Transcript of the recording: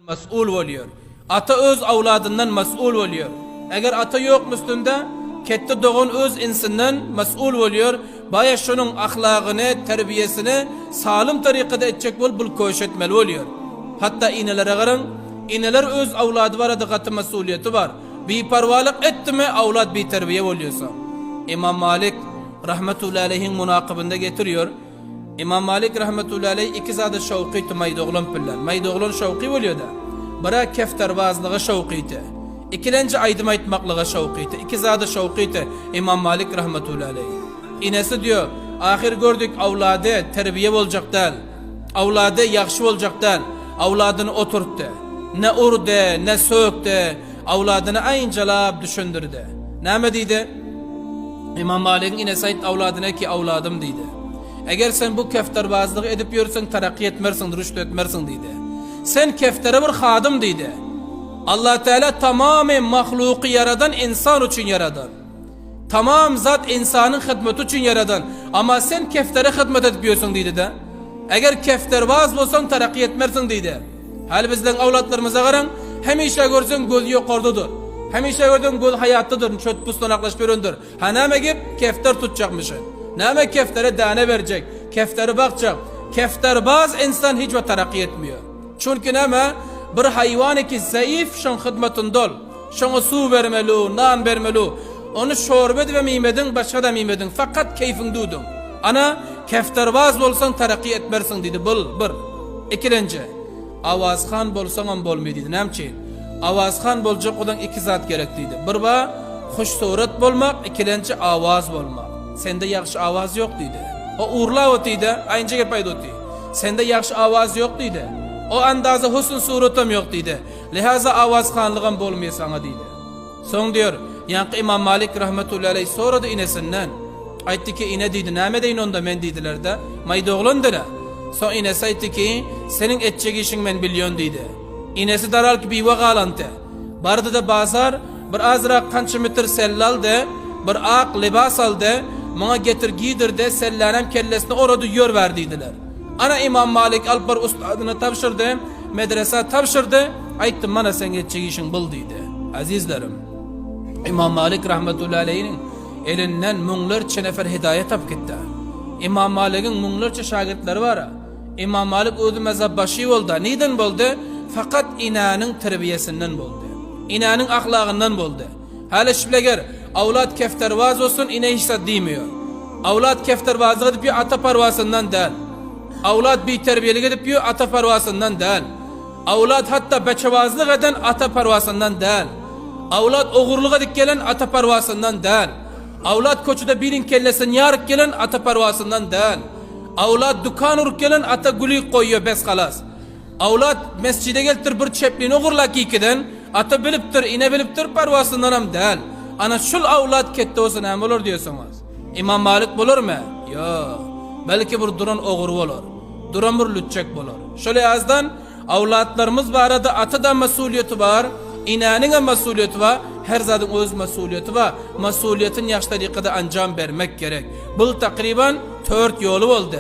mesul oluyor. Ata öz avladından mesul oluyor. Eğer ata yok üstünde, ketti doğun öz insandan mesul oluyor. Baya şunun ahlakını, terbiyesini salim tarikada edecek bul koş etmeli oluyor. Hatta inelere garın, ineler öz avladı var, adı mesuliyeti var. Bir parvalık etti mi avlad bir terbiye oluyorsa. İmam Malik rahmetullahi aleyhin münakibinde getiriyor. İmam Malik rahmetullahi aleyh iki zadı şavqiydi maydoğlan pillan. Maydoğlan şavqi oluyor da. Bırak kefterbazlığı şavqiydi. İkilenci aydım aytmaklığı şavqiydi. İki zadı şavqiydi İmam Malik rahmetullahi aleyh. İnesi diyor, ahir gördük avladı terbiye olacak del. Avladı yakşı olacak del. Avladını oturttu. Ne urdu, ne söktü. Avladını ayıncalab düşündürdü. Ne deydi? İmam Malik'in inesi ayt avladına ki avladım deydi. Eğer sen bu kefterbazlığı edip yürürsen terakki etmersin, rüştü etmersin deydi. Sen keftere bir hadım deydi. Allah Teala tamamen mahluku yaradan insan için yaradan. Tamam zat insanın hizmeti için yaradan. Ama sen keftere hizmet edip yürüyorsun deydi de. Eğer kefterbaz olsan terakki etmersin deydi. Hal bizden avlatlarımıza karın, hemişe görsen göz yukarıdadır. Hemişe gördüğün göz hayattıdır, çöt pustan aklaşpöründür. Ha neme gip kefter tutacakmışsın. Neme keftere dane verecek, kefteri bakacak. Kefterbaz insan hiç ve terakki etmiyor. Çünkü neme bir hayvan ki zayıf şun hizmetin dol. Şuna su vermeli, nan vermeli. Onu şorbet ve mimedin, başka da mimedin. Fakat keyfin dudun. Ana kefterbaz olsan terakki etmersin dedi. Bir. İkilinci. Avazxan bolsan bolmaydı. Nemçin? Avazxan bolacak olan iki zat gerekliydi. Bir va hoş suret bolmak, ikilinci avaz bolmak. Sende yaxşı avaz yok dedi. O uğurla otiydi, aynıca gepaydı otiydi. Sende yaxşı avaz yok dedi. O andazı husn suretim yok dedi. Lihaza avazxanlığın bolmaya sana dedi. Son diyor, yankı İmam Malik rahmetullahi aleyh soradı inesinden. Aytti ki ine dedi, neme deyin onda men dediler de. Maydoğlan dile. Son inesi aytti ki, senin edecek işin men bilyon dedi. İnesi daral ki biva galantı. Bardı da bazar, bir azra kançı mitir sellal de, bir ak libas al de, bana getir giydir de sellanem kellesine orada yor verdiydiler. Ana İmam Malik alpar ustadını tavşırdı, medrese tavşırdı, ayttım bana sen edecek işin bul dedi. Azizlerim, İmam Malik rahmetullahi aleyhinin elinden munlarca nefer hidayet tap gitti. İmam Malik'in munlarca şagirdleri var. İmam Malik o'zi mezhebbaşı oldu. Neden oldu? Fakat inanın terbiyesinden oldu. İnanın ahlakından oldu. Hala şibleger avlat kefterbaz olsun ine hiç demiyor. Avlat kefterbazlık edip ata parvasından değil. Avlat bir terbiyelik edip ata parvasından değil. Avlat hatta beçevazlık eden ata parvasından değil. Avlat oğurluk edip gelen ata parvasından değil. Avlat koçuda birin kellesini yarık gelen ata parvasından değil. Avlat dükkan urup gelen ata gülük koyuyor bes kalas. Avlat mescide geltir bir çepliğini oğurlak ikiden ata biliptir, ine biliptir parvasından hem değil. Ana şul avlat kette olsun hem olur diyorsunuz. İmam Malik bulur mu? Yok. Belki bir duran oğuru olur. Duran bir lütçek bulur. Şöyle azdan avlatlarımız var arada ata da mesuliyeti var. İnanın mesuliyeti var. Her zadın öz mesuliyeti var. Mesuliyetin yaş tarikada ancam vermek gerek. Bu takriban 4 yolu oldu.